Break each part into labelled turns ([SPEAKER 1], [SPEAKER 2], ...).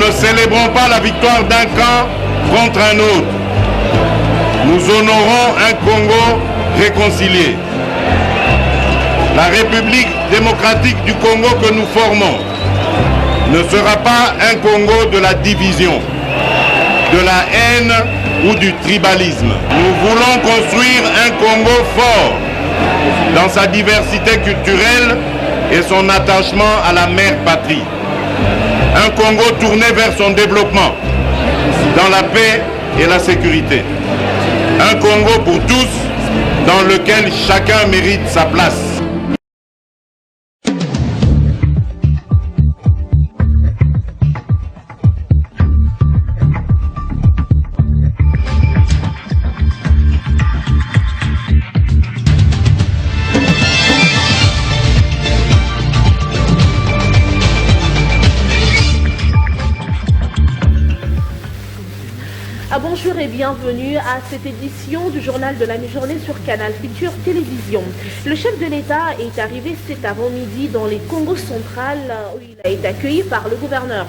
[SPEAKER 1] ne célébrons pas la victoire d'un camp contre un autre. Nous honorons un Congo réconcilié. La République démocratique du Congo que nous formons ne sera pas un Congo de la division, de la haine ou du tribalisme. Nous voulons construire un Congo fort dans sa diversité culturelle et son attachement à la mère patrie. Un Congo tourné vers son développement, dans la paix et la sécurité. Un Congo pour tous, dans lequel chacun mérite sa place.
[SPEAKER 2] Bonjour et bienvenue à cette édition du journal de la mi-journée sur Canal Futur Télévision. Le chef de l'État est arrivé cet avant-midi dans les Congo central où il a été accueilli par le gouverneur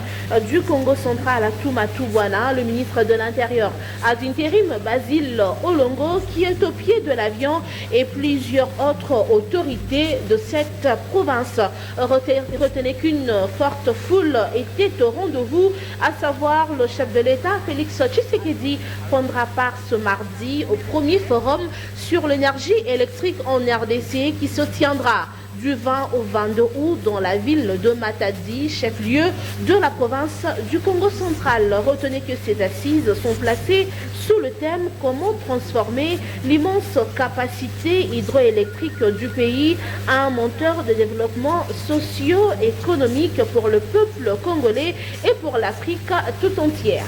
[SPEAKER 2] du Congo central à Toumatouwana, le ministre de l'Intérieur ad intérim Basile Olongo qui est au pied de l'avion et plusieurs autres autorités de cette province. Retenez qu'une forte foule était au rendez-vous, à savoir le chef de l'État Félix Tshisekedi prendra part ce mardi au premier forum sur l'énergie électrique en RDC qui se tiendra du 20 au 22 août dans la ville de Matadi, chef-lieu de la province du Congo central. Retenez que ces assises sont placées sous le thème « Comment transformer l'immense capacité hydroélectrique du pays à un moteur de développement socio-économique pour le peuple congolais et pour l'Afrique tout entière ».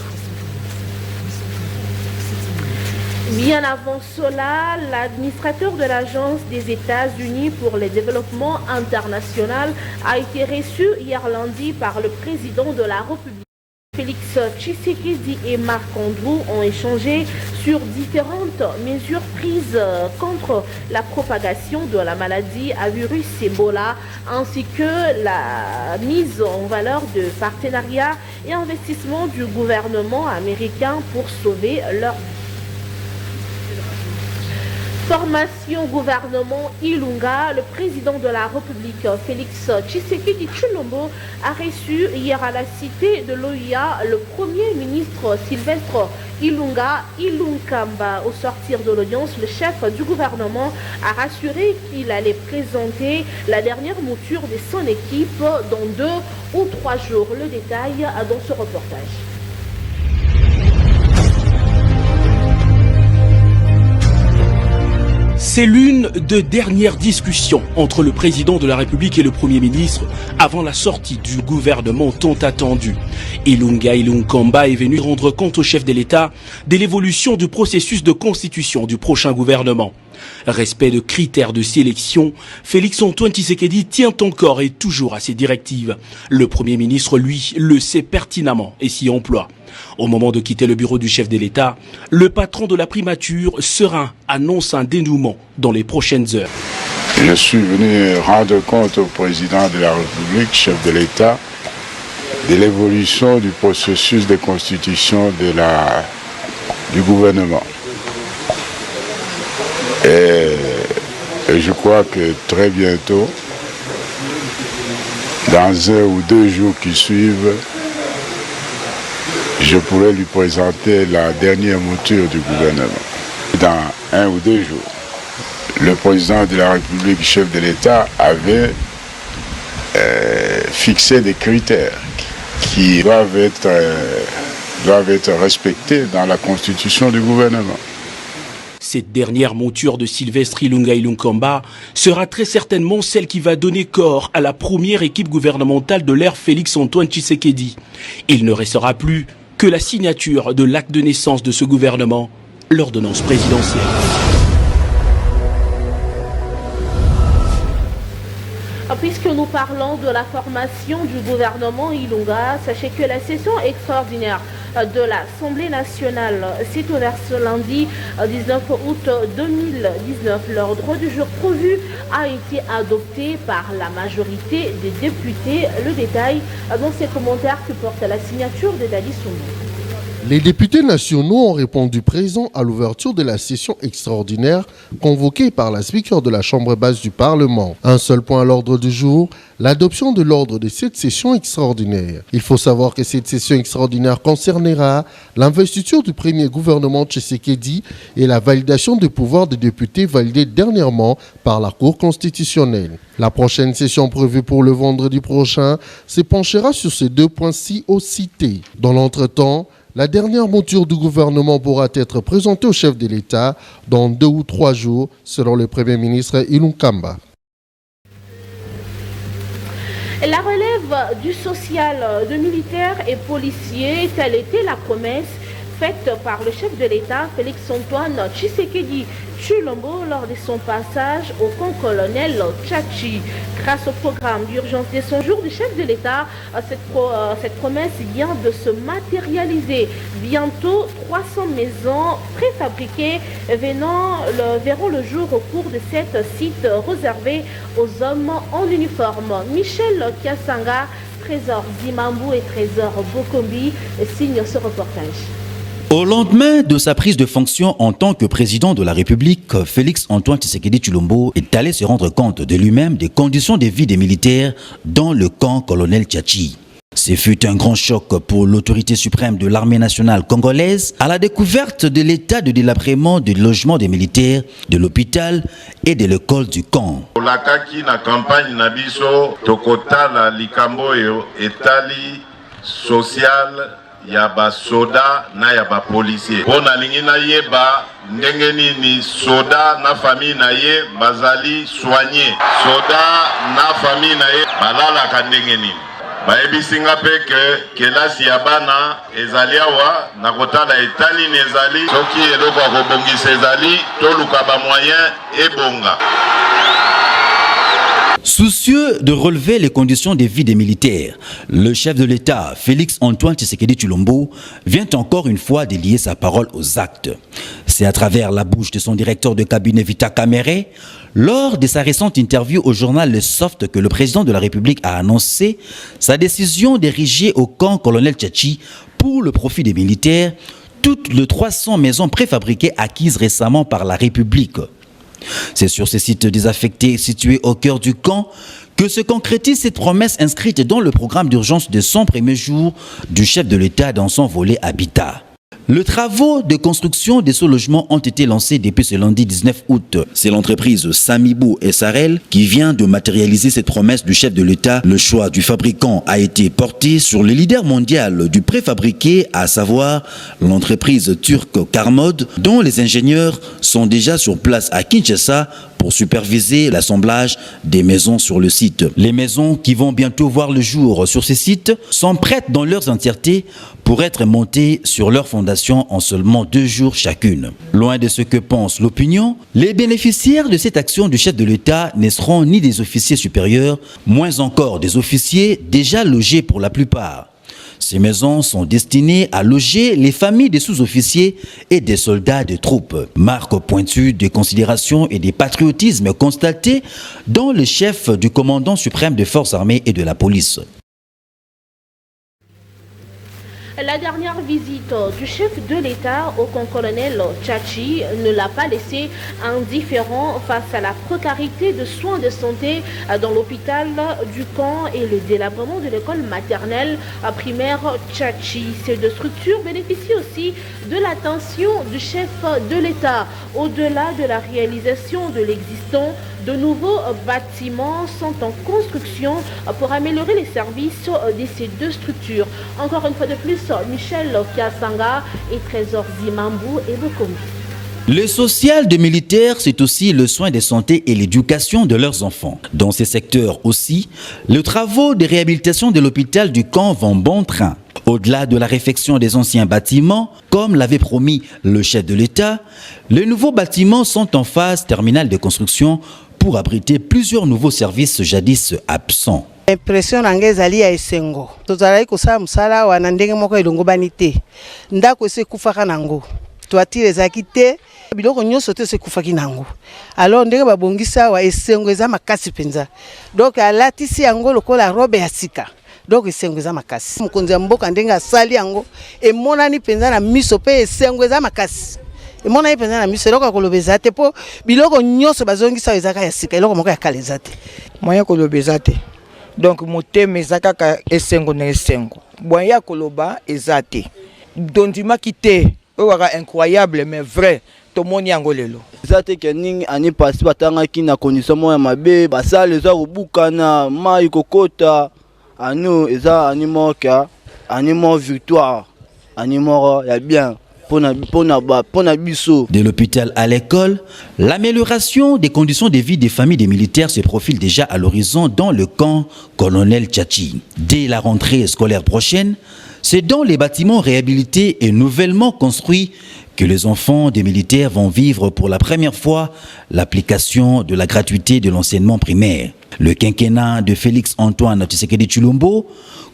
[SPEAKER 2] Bien avant cela, l'administrateur de l'Agence des États-Unis pour le développement international a été reçu hier lundi par le président de la République. Félix Tshisekedi et Marc Andrew ont échangé sur différentes mesures prises contre la propagation de la maladie à virus Ebola, ainsi que la mise en valeur de partenariats et investissements du gouvernement américain pour sauver leur vie. Formation gouvernement Ilunga, le président de la République Félix Tshisekedi Tshilombo a reçu hier à la cité de l'OIA le premier ministre Sylvestre Ilunkamba. Au sortir de l'audience, le chef du gouvernement a rassuré qu'il allait présenter la dernière mouture de son équipe dans 2 ou 3 jours. Le détail dans ce reportage.
[SPEAKER 3] C'est l'une des dernières discussions entre le président de la République et le Premier ministre avant la sortie du gouvernement tant attendu. Ilunga Ilunkamba est venu rendre compte au chef de l'État de l'évolution du processus de constitution du prochain gouvernement. Respect de critères de sélection, Félix Antoine Tshisekedi tient encore et toujours à ses directives. Le Premier ministre, lui, le sait pertinemment et s'y emploie. Au moment de quitter le bureau du chef de l'État, le patron de la primature, serein, annonce un dénouement dans les prochaines heures.
[SPEAKER 4] Je suis venu rendre compte au président de la République, chef de l'État, de l'évolution du processus de constitution du gouvernement. Et je crois que très bientôt, dans 1 ou 2 jours qui suivent, je pourrai lui présenter la dernière mouture du gouvernement. Dans 1 ou 2 jours, le président de la République, chef de l'État, avait fixé des critères qui doivent être respectés dans la constitution du gouvernement.
[SPEAKER 3] Cette dernière monture de Sylvestre Ilunga Ilunkamba sera très certainement celle qui va donner corps à la première équipe gouvernementale de l'ère Félix Antoine Tshisekedi. Il ne restera plus que la signature de l'acte de naissance de ce gouvernement, l'ordonnance présidentielle.
[SPEAKER 2] Puisque nous parlons de la formation du gouvernement Ilunga, sachez que la session extraordinaire de l'Assemblée nationale s'est ouvert ce lundi 19 août 2019. L'ordre du jour prévu a été adopté par la majorité des députés. Le détail dans ces commentaires que porte la signature de Dali Soumou.
[SPEAKER 5] Les députés nationaux ont répondu présents à l'ouverture de la session extraordinaire convoquée par la Speaker de la Chambre basse du Parlement. Un seul point à l'ordre du jour, l'adoption de l'ordre de cette session extraordinaire. Il faut savoir que cette session extraordinaire concernera l'investiture du premier gouvernement Tshisekedi et la validation des pouvoirs des députés validés dernièrement par la Cour constitutionnelle. La prochaine session prévue pour le vendredi prochain se penchera sur ces deux points-ci au cités. Dans l'entretemps, la dernière mouture du gouvernement pourra être présentée au chef de l'État dans 2 ou 3 jours, selon le Premier ministre Ilunga Kamba.
[SPEAKER 2] La relève du social de militaires et policiers, telle était la promesse faite par le chef de l'État, Félix-Antoine Tshisekedi Tshilombo, lors de son passage au camp colonel Tchatchi. Grâce au programme d'urgence de 100 jours du chef de l'État, cette promesse vient de se matérialiser. Bientôt, 300 maisons préfabriquées verront le jour au cours de cet site réservé aux hommes en uniforme. Michel Kiasanga, Trésor Zimambou et Trésor Bokombi signent ce reportage.
[SPEAKER 6] Au lendemain de sa prise de fonction en tant que président de la République, Félix-Antoine Tshisekedi Tshilombo est allé se rendre compte de lui-même des conditions de vie des militaires dans le camp colonel Tchatchi. Ce fut un grand choc pour l'autorité suprême de l'armée nationale congolaise à la découverte de l'état de délabrement du logement des militaires, de l'hôpital et de l'école du camp.
[SPEAKER 1] Olakaki na campagne na biso tokotala likambo etali social ya ba soda na ya ba policier. Pona lingi na yeba ndenge nini soda na famille na ye bazali soigné. Soda na famille na ye balala ka ndenge nini. Bayebisinga pe kelasi ya bana ezali awa na kotala etali nezali soki eloko akobongisa ezali toluka ba moyen ebonga.
[SPEAKER 6] Soucieux de relever les conditions de vie des militaires, le chef de l'État, Félix-Antoine Tshisekedi Tshilombo, vient encore une fois de lier sa parole aux actes. C'est à travers la bouche de son directeur de cabinet Vita Kamere, lors de sa récente interview au journal Le Soft, que le président de la République a annoncé sa décision d'ériger au camp colonel Tchatchi pour le profit des militaires toutes les 300 maisons préfabriquées acquises récemment par la République. C'est sur ces sites désaffectés situés au cœur du camp que se concrétise cette promesse inscrite dans le programme d'urgence de 100 premiers jours du chef de l'État dans son volet Habitat. Les travaux de construction de ce logement ont été lancés depuis ce lundi 19 août. C'est l'entreprise Samibou SRL qui vient de matérialiser cette promesse du chef de l'État. Le choix du fabricant a été porté sur le leader mondial du préfabriqué, à savoir l'entreprise turque Carmod, dont les ingénieurs sont déjà sur place à Kinshasa pour superviser l'assemblage des maisons sur le site. Les maisons qui vont bientôt voir le jour sur ces sites sont prêtes dans leur entièreté pour être montées sur leur fondation en seulement 2 jours chacune. Loin de ce que pense l'opinion, les bénéficiaires de cette action du chef de l'État ne seront ni des officiers supérieurs, moins encore des officiers déjà logés pour la plupart. Ces maisons sont destinées à loger les familles des sous-officiers et des soldats de troupes. Marque pointue de considération et de patriotisme constaté dans le chef du commandant suprême des forces armées et de la police.
[SPEAKER 2] La dernière visite du chef de l'État au camp colonel Tchatchi ne l'a pas laissé indifférent face à la précarité de soins de santé dans l'hôpital du camp et le délabrement de l'école maternelle primaire Tchatchi. Ces deux structures bénéficient aussi de l'attention du chef de l'État. Au-delà de la réalisation de l'existant, de nouveaux bâtiments sont en construction pour améliorer les services de ces deux structures. Encore une fois de plus, Michel Kiasanga et Trésor Zimambou et Bokombi.
[SPEAKER 6] Le social des militaires, c'est aussi le soin de santé et l'éducation de leurs enfants. Dans ces secteurs aussi, les travaux de réhabilitation de l'hôpital du camp vont bon train. Au-delà de la réfection des anciens bâtiments, comme l'avait promis le chef de l'État, les nouveaux bâtiments sont en phase terminale de construction pour abriter plusieurs nouveaux services jadis absents.
[SPEAKER 7] Impression ngezali ya esengo. Tozalaki kosala musala wana ndenge moko elongobani te. Ndako ese kufaka nango. Toatire ezaki te. Biloko nyonso te ese kufaki nango. Alors ndenge babongisa wa esengo eza makasi penza. Donc alatisi yango lokola robe ya sika. Donc esengo eza makasi. Mokonzi ya mboka ndenge asali yango emonani penza na miso pe esengo eza makasi. Emonani penza na miso eloko kolobeza te po biloko nyonso bazongisa ezaka ya sika eloko moko ya kaleza te.
[SPEAKER 8] Moya kolobeza te. Donc motema eza kaka esengo na esengo. Boya koloba eza te. Dondima kite oyo incroyable mais vrai. Tomoni yango lelo.
[SPEAKER 9] Eza te ke ningi ani pasi batangaki na condition moya mabe basala eza kobukana mai kokota anu eza animoka animo victoire animo ya bien.
[SPEAKER 6] De l'hôpital à l'école, l'amélioration des conditions de vie des familles des militaires se profile déjà à l'horizon dans le camp Colonel Tchachi. Dès la rentrée scolaire prochaine, c'est dans les bâtiments réhabilités et nouvellement construits que les enfants des militaires vont vivre pour la première fois l'application de la gratuité de l'enseignement primaire. Le quinquennat de Félix Antoine Tshisekedi Tshilombo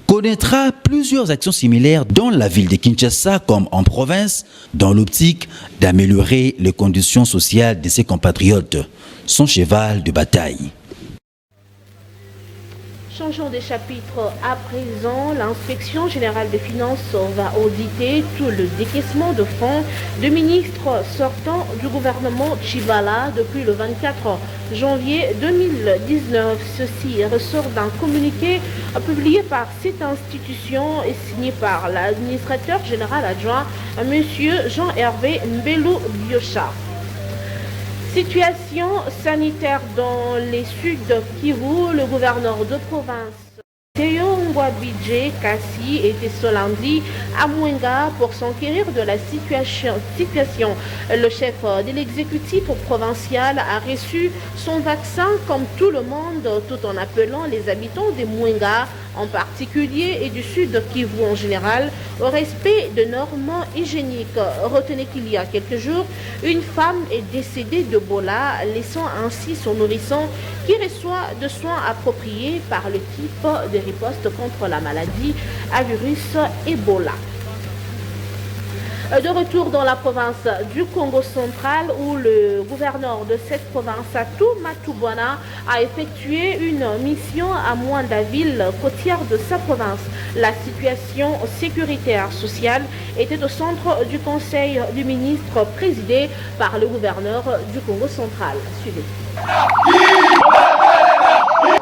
[SPEAKER 6] connaîtra plusieurs actions similaires dans la ville de Kinshasa comme en province, dans l'optique d'améliorer les conditions sociales de ses compatriotes, son cheval de bataille.
[SPEAKER 2] Changeons de chapitre à présent. L'inspection générale des finances va auditer tout le décaissement de fonds de ministres sortants du gouvernement Tshibala depuis le 24 janvier 2019. Ceci ressort d'un communiqué publié par cette institution et signé par l'administrateur général adjoint, M. Jean-Hervé Mbelou Biocha. Situation sanitaire dans les Sud Kivu, le gouverneur de province Théo Ngwabidje Kassi était ce lundi à Mwenga pour s'enquérir de la situation. Le chef de l'exécutif provincial a reçu son vaccin comme tout le monde, tout en appelant les habitants de Mwenga en particulier et du Sud Kivu en général au respect de normes hygiéniques. Retenez qu'il y a quelques jours, une femme est décédée d'Ebola, laissant ainsi son nourrisson qui reçoit de soins appropriés par le type de riposte contre la maladie à virus Ebola. De retour dans la province du Congo central où le gouverneur de cette province, Atou Matubwana, a effectué une mission à Mwanda, ville côtière de sa province. La situation sécuritaire sociale était au centre du conseil du ministre présidé par le gouverneur du Congo central. Suivez.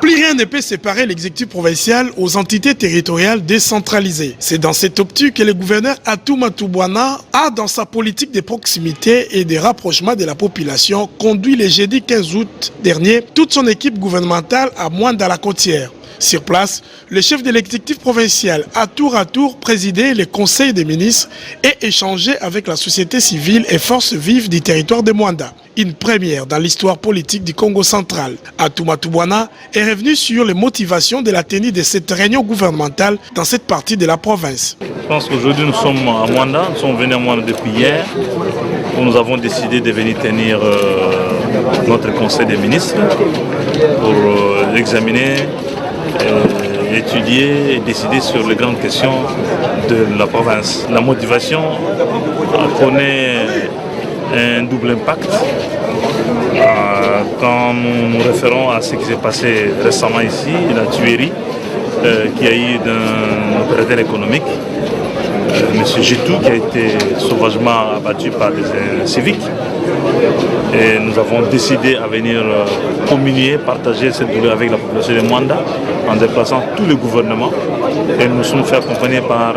[SPEAKER 10] Plus rien ne peut séparer l'exécutif provincial aux entités territoriales décentralisées. C'est dans cette optique que le gouverneur Atou Matubwana a, dans sa politique de proximité et de rapprochement de la population, conduit le jeudi 15 août dernier toute son équipe gouvernementale à Mwanda-la-Côtière. Sur place, le chef de l'exécutif provincial a tour à tour présidé le conseil des ministres et échangé avec la société civile et forces vives du territoire de Mwanda. Une première dans l'histoire politique du Congo central. Atou Matubwana est revenu sur les motivations de la tenue de cette réunion gouvernementale dans cette partie de la province.
[SPEAKER 11] Je pense qu'aujourd'hui nous sommes à Mwanda, nous sommes venus à Mwanda depuis hier, où nous avons décidé de venir tenir notre conseil des ministres pour examiner, étudier et décider sur les grandes questions de la province. La motivation connaît un double impact quand nous nous référons à ce qui s'est passé récemment ici, la tuerie qu'il y a eu d'un opérateur économique, M. Jitou, qui a été sauvagement abattu par des civiques. Et nous avons décidé à venir communier, partager cette douleur avec la population de Mwanda en déplaçant tout le gouvernement. Et nous sommes fait accompagner par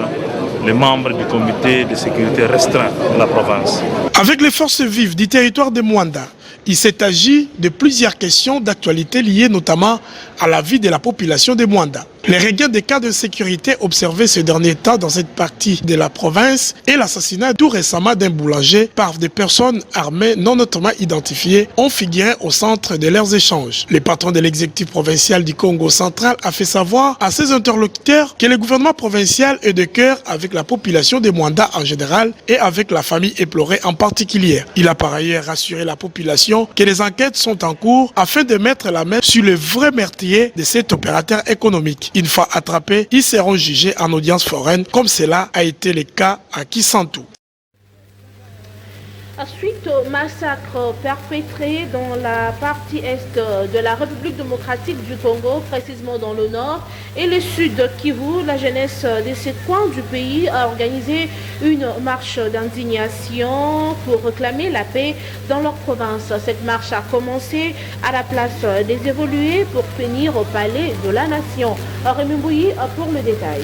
[SPEAKER 11] les membres du comité de sécurité restreint de la province.
[SPEAKER 10] Avec les forces vives du territoire de Mwanda, il s'est agi de plusieurs questions d'actualité liées notamment à la vie de la population de Mwanda. Les regains des cas de sécurité observés ces derniers temps dans cette partie de la province et l'assassinat tout récemment d'un boulanger par des personnes armées non notamment identifiées ont figuré au centre de leurs échanges. Le patron de l'exécutif provincial du Congo central a fait savoir à ses interlocuteurs que le gouvernement provincial est de cœur avec la population de Mwanda en général et avec la famille éplorée en particulier. Il a par ailleurs rassuré la population population que les enquêtes sont en cours afin de mettre la main sur le vrai meurtrier de cet opérateur économique. Une fois attrapés, ils seront jugés en audience foraine comme cela a été le cas à Kisantu.
[SPEAKER 2] Suite au massacre perpétré dans la partie est de la République démocratique du Congo, précisément dans le nord et le sud Kivu, la jeunesse de ces coins du pays a organisé une marche d'indignation pour réclamer la paix dans leur province. Cette marche a commencé à la place des évolués pour finir au palais de la nation. Rémi Mbouyi pour le détail.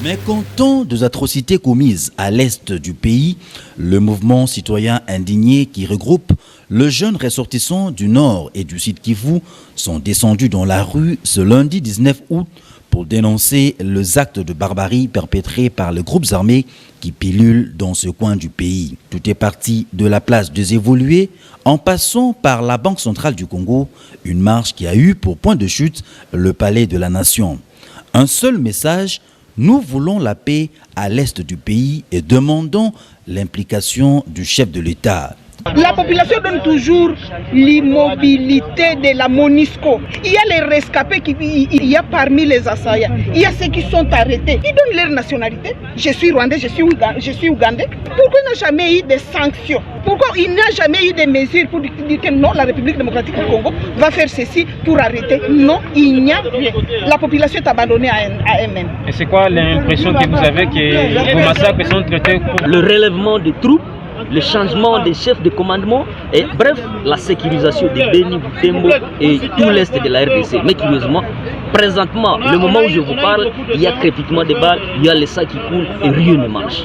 [SPEAKER 6] Mécontent des atrocités commises à l'est du pays, le mouvement citoyen indigné qui regroupe les jeunes ressortissants du nord et du sud Kivu sont descendus dans la rue ce lundi 19 août pour dénoncer les actes de barbarie perpétrés par les groupes armés qui pilulent dans ce coin du pays. Tout est parti de la place des évolués en passant par la Banque centrale du Congo, une marche qui a eu pour point de chute le palais de la nation. Un seul message: nous voulons la paix à l'est du pays et demandons l'implication du chef de l'État.
[SPEAKER 12] La population donne toujours l'immobilité de la MONUSCO. Il y a les rescapés, il y a parmi les assaillants. Il y a ceux qui sont arrêtés. Ils donnent leur nationalité. Je suis rwandais, je suis ougandais. Pourquoi il n'y a jamais eu de sanctions? Pourquoi il n'y a jamais eu de mesures pour dire que non, la République démocratique du Congo va faire ceci pour arrêter? Non, il n'y a rien. La population est abandonnée à elle-même.
[SPEAKER 13] Et c'est quoi l'impression que vous avez que vos massacres sont traités pour
[SPEAKER 14] le relèvement des troupes, le changement des chefs de commandement et bref, la sécurisation de Beni, Butembo et tout l'est de la RDC. Mais curieusement, présentement, le moment où je vous parle, il y a crépitement des balles, il y a les sacs qui coulent et rien ne marche.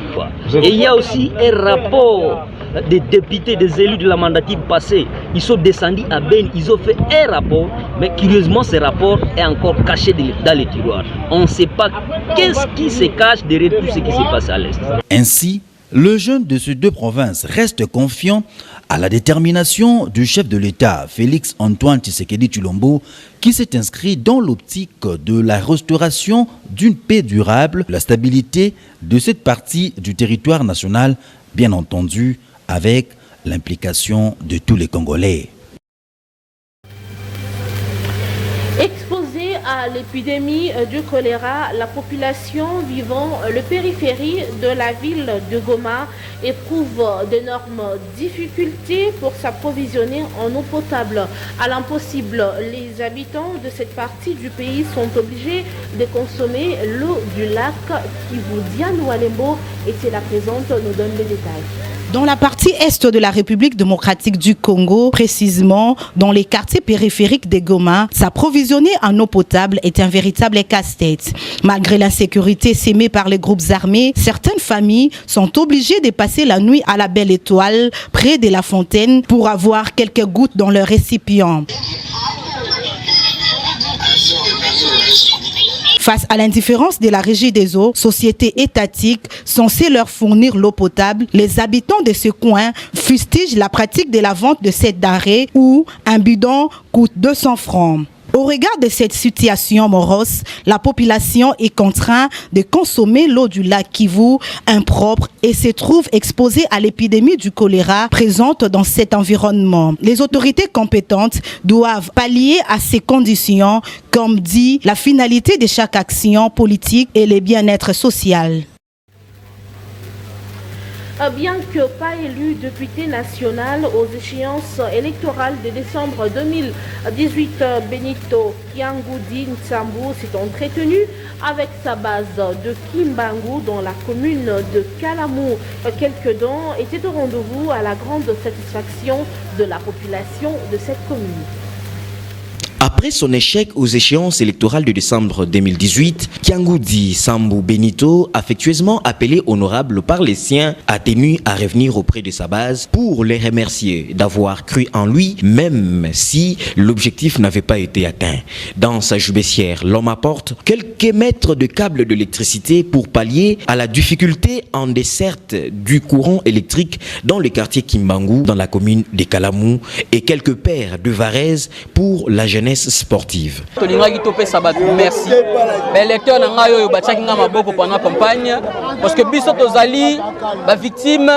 [SPEAKER 14] Et il y a aussi un rapport des députés, des élus de la mandature passée. Ils sont descendus à Beni, ils ont fait un rapport, mais curieusement, ce rapport est encore caché dans les tiroirs. On ne sait pas qu'est-ce qui se cache derrière tout ce qui s'est passé à l'est.
[SPEAKER 6] Ainsi, le jeune de ces deux provinces reste confiant à la détermination du chef de l'État, Félix Antoine Tshisekedi Tshilombo, qui s'est inscrit dans l'optique de la restauration d'une paix durable, la stabilité de cette partie du territoire national, bien entendu avec l'implication de tous les Congolais.
[SPEAKER 2] Exposée à l'épidémie du choléra, la population vivant le périphérie de la ville de Goma éprouve d'énormes difficultés pour s'approvisionner en eau potable. À l'impossible, les habitants de cette partie du pays sont obligés de consommer l'eau du lac Kivu. Diane Walembo était la présente, nous donne les détails.
[SPEAKER 15] Dans la partie est de la République démocratique du Congo, précisément dans les quartiers périphériques de Goma, s'approvisionner en eau potable est un véritable casse-tête. Malgré l'insécurité sémée par les groupes armés, certaines familles sont obligées de passer la nuit à la Belle Étoile, près de la fontaine, pour avoir quelques gouttes dans leur récipient. Face à l'indifférence de la Régie des eaux, société étatique censée leur fournir l'eau potable, les habitants de ce coin fustigent la pratique de la vente de cette denrée où un bidon coûte 200 francs. Au regard de cette situation morose, la population est contrainte de consommer l'eau du lac Kivu impropre et se trouve exposée à l'épidémie du choléra présente dans cet environnement. Les autorités compétentes doivent pallier à ces conditions, comme dit la finalité de chaque action politique et le bien-être social.
[SPEAKER 2] Bien que pas élu député national aux échéances électorales de décembre 2018, Benito Kiangoudi Nsambu s'est entretenu avec sa base de Kimbangu dans la commune de Kalamu. Quelques dons étaient au rendez-vous à la grande satisfaction de la population de cette commune.
[SPEAKER 16] Après son échec aux échéances électorales de décembre 2018, Kiangoudi Nsambu Benito, affectueusement appelé honorable par les siens, a tenu à revenir auprès de sa base pour les remercier d'avoir cru en lui, même si l'objectif n'avait pas été atteint. Dans sa joubessière, l'homme apporte quelques mètres de câbles d'électricité pour pallier à la difficulté en desserte du courant électrique dans le quartier Kimbangu, dans la commune de Kalamu, et quelques paires de varaises pour la jeunesse jeunesse sportive.
[SPEAKER 17] Merci. Les lecteurs n'ont pendant la campagne parce que biso tozali ba victime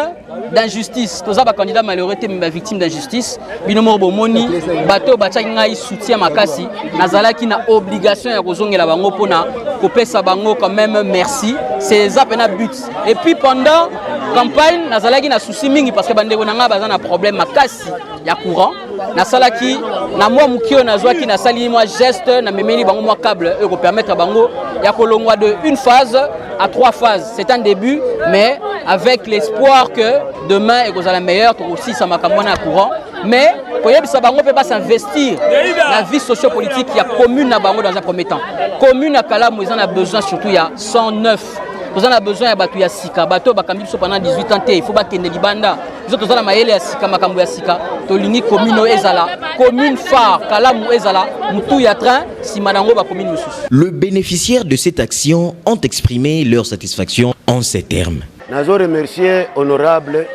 [SPEAKER 17] d'injustice. Toza ba candidat malheureux mais victime d'injustice. Binomo bomoni bato bataki ngai soutien makasi. Nazala qui na obligation ya kozongela bango pona kopesa bango quand même merci. C'est ça pena but. Et puis pendant campagne nazala qui na souci mingi parce que bandeko nanga baza na problème makasi ya courant. Nasalaki na moi mukio nazwaki na sali moi geste na memeli bango moi câble pour permettre bango ya kolongwa de une phase à 3 phases. C'est un début mais avec l'espoir que demain il y aura la meilleure aussi ça m'a à courant mais pour ça bango peut pas s'investir la vie socio-politique il y a commune à bango dans un premier temps. Commune à Kalamu ils en a besoin surtout il y a 109. Nous avons besoin de battre Sika, bateau bakambi pendant 18 ans il faut battre Libanda. Nous avons la maïle Sika makambu ya Sika. Tolini commune ezala, commune phare Kalamu ezala, mutu ya train si madango ba commune mususu.
[SPEAKER 16] Le bénéficiaire de cette action ont exprimé leur satisfaction en ces termes.
[SPEAKER 18] Nazo remercier honorable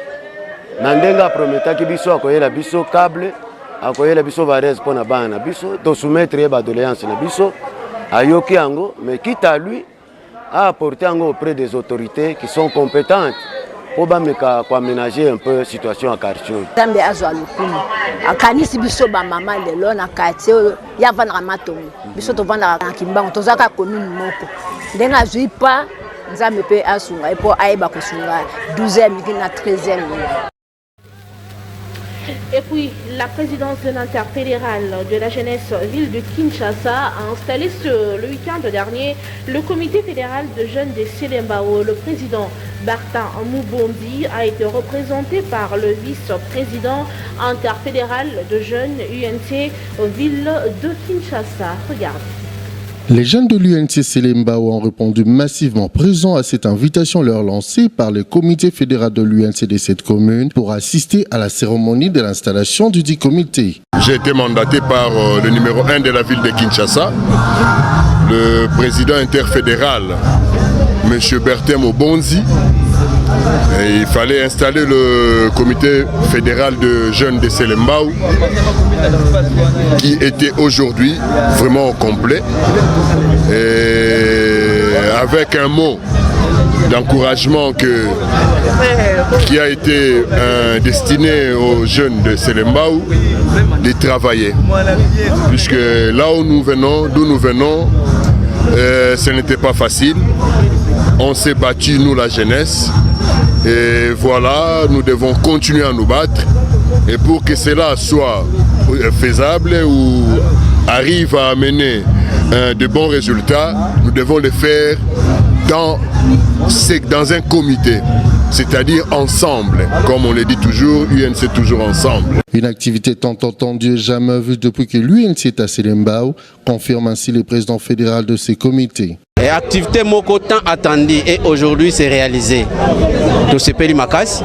[SPEAKER 18] Nandenga prometaki biso akoyela biso câble, akoyela biso varese pona bana biso to soumettre ba doléance na biso ayoki yango mais quitte à lui à apporter auprès des autorités qui sont compétentes pour aménager un peu la situation à quartier.
[SPEAKER 19] Tambe azwa lukuni akanisi biso ba mama lelo na quartier ya vana matomo biso to vana na kimbango tozaka commune moko ndenga zui pa nzambe pe asunga epo aiba kosunga 12e na 13e.
[SPEAKER 2] Et puis, la présidence de l'interfédérale de la jeunesse ville de Kinshasa a installé le week-end dernier le comité fédéral de jeunes de Selembao. Le président Bartin Moubondi a été représenté par le vice-président interfédéral de jeunes UNC ville de Kinshasa. Regardez.
[SPEAKER 5] Les jeunes de l'UNC Selembao ont répondu massivement présents à cette invitation leur lancée par le comité fédéral de l'UNC de cette commune pour assister à la cérémonie de l'installation du dit comité.
[SPEAKER 20] J'ai été mandaté par le numéro 1 de la ville de Kinshasa, le président interfédéral, M. Bertin Moubondi. Et il fallait installer le comité fédéral de jeunes de Selembao qui était aujourd'hui vraiment complet et avec un mot d'encouragement qui a été destiné aux jeunes de Selembao de travailler, puisque là où nous venons, d'où nous venons, ce n'était pas facile. On s'est battu, nous la jeunesse, et voilà, nous devons continuer à nous battre. Et pour que cela soit faisable ou arrive à amener de bons résultats, nous devons le faire dans un comité, c'est-à-dire ensemble. Comme on le dit toujours, UNC toujours ensemble.
[SPEAKER 5] Une activité tant entendue et jamais vue depuis que l'UNC est à Selembao, confirme ainsi le président fédéral de ces comités.
[SPEAKER 21] Et activité moko tant attendue et aujourd'hui c'est réalisé. Tout ce pays makas,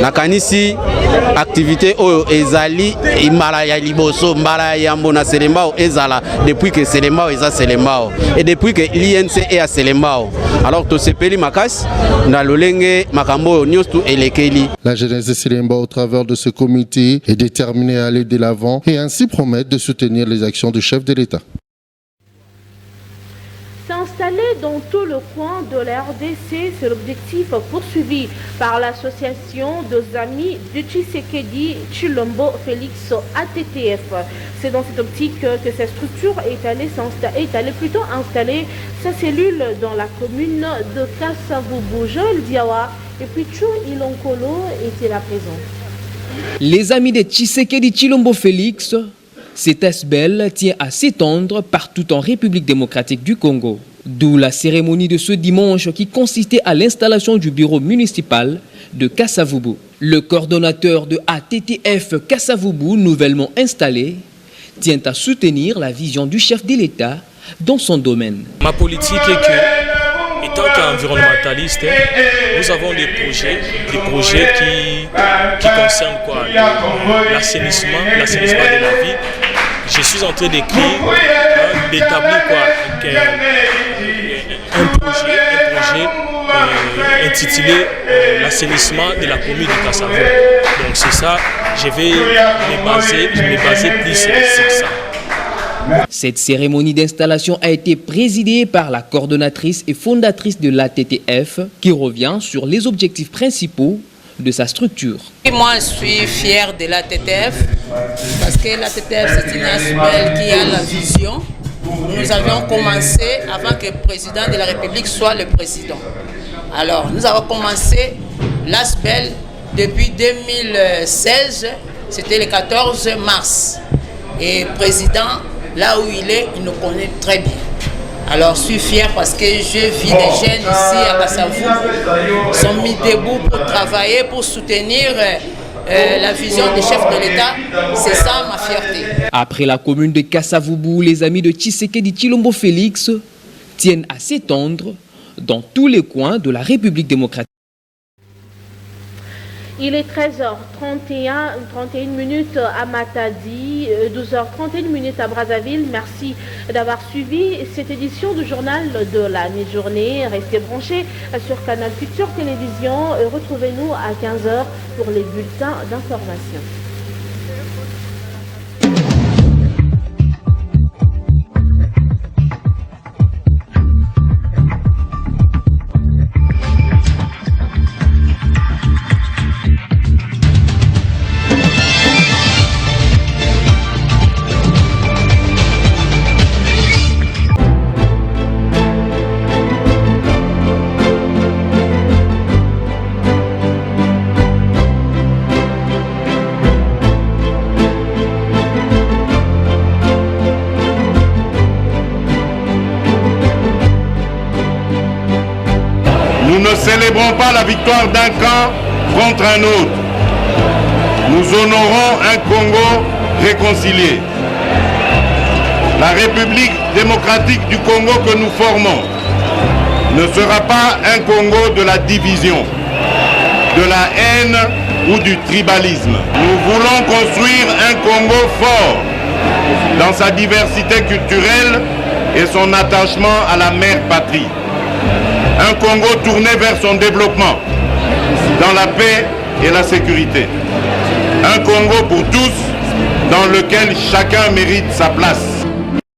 [SPEAKER 21] nakanisi activité au ezali imalaya liboso malaya mbona Selembao ezala depuis que Selembao est à Selembao et depuis que l'INC est à Selembao. Alors tout ce pays makas na lolenge makambo nyustu elekeli.
[SPEAKER 5] La jeunesse de Selembao au travers de ce comité est déterminée à aller de l'avant et ainsi promettre de soutenir les actions du chef de l'État.
[SPEAKER 2] S'installer dans tout le coin de la RDC, c'est l'objectif poursuivi par l'association des amis de Tshisekedi Tshilombo Félix ATTF. C'est dans cette optique que cette structure est allée plutôt installer sa cellule dans la commune de Kassavubu. Joël Diawa et puis Chou Ilonkolo étaient là présents.
[SPEAKER 22] Les amis de Tshisekedi Tshilombo Félix, cet ASBEL tient à s'étendre partout en République démocratique du Congo. D'où la cérémonie de ce dimanche qui consistait à l'installation du bureau municipal de Kassavubu. Le coordonnateur de ATTF Kassavubu, nouvellement installé, tient à soutenir la vision du chef de l'État dans son domaine.
[SPEAKER 23] Ma politique est que, étant qu'environnementaliste, nous avons des projets qui concernent quoi, l'assainissement de la ville. Je suis en train d'établir un projet intitulé l'assainissement de la commune de Kassavubu. Donc c'est ça, je vais me baser plus sur ça.
[SPEAKER 22] Cette cérémonie d'installation a été présidée par la coordonnatrice et fondatrice de l'ATTF qui revient sur les objectifs principaux de sa structure.
[SPEAKER 1] Et moi, je suis fière de l'ATTF parce que l'ATTF, c'est une ASBEL qui a la vision. Nous avions commencé avant que le président de la République soit le président. Alors, nous avons commencé l'ASBEL depuis 2016, c'était le 14 mars. Et le président, là où il est, il nous connaît très bien. Alors, je suis fier parce que je vis des jeunes ici à Kassavou qui sont mis debout pour travailler, pour soutenir la vision des chefs de l'État. C'est ça ma fierté.
[SPEAKER 22] Après la commune de Kassavoubou, les amis de Tshisekedi Tshilombo Félix tiennent à s'étendre dans tous les coins de la République démocratique.
[SPEAKER 2] Il est 13h31 minutes à Matadi, 12h31 minutes à Brazzaville. Merci d'avoir suivi cette édition du journal de la mi-journée. Restez branchés sur Canal Futur Télévision. Retrouvez-nous à 15h pour les bulletins d'information.
[SPEAKER 3] Nous ne célébrons pas la victoire d'un camp contre un autre. Nous honorons un Congo réconcilié. La République démocratique du Congo que nous formons ne sera pas un Congo de la division, de la haine ou du tribalisme. Nous voulons construire un Congo fort dans sa diversité culturelle et son attachement à la mère patrie. Un Congo tourné vers son développement, dans la paix et la sécurité. Un Congo pour tous, dans lequel chacun mérite sa place.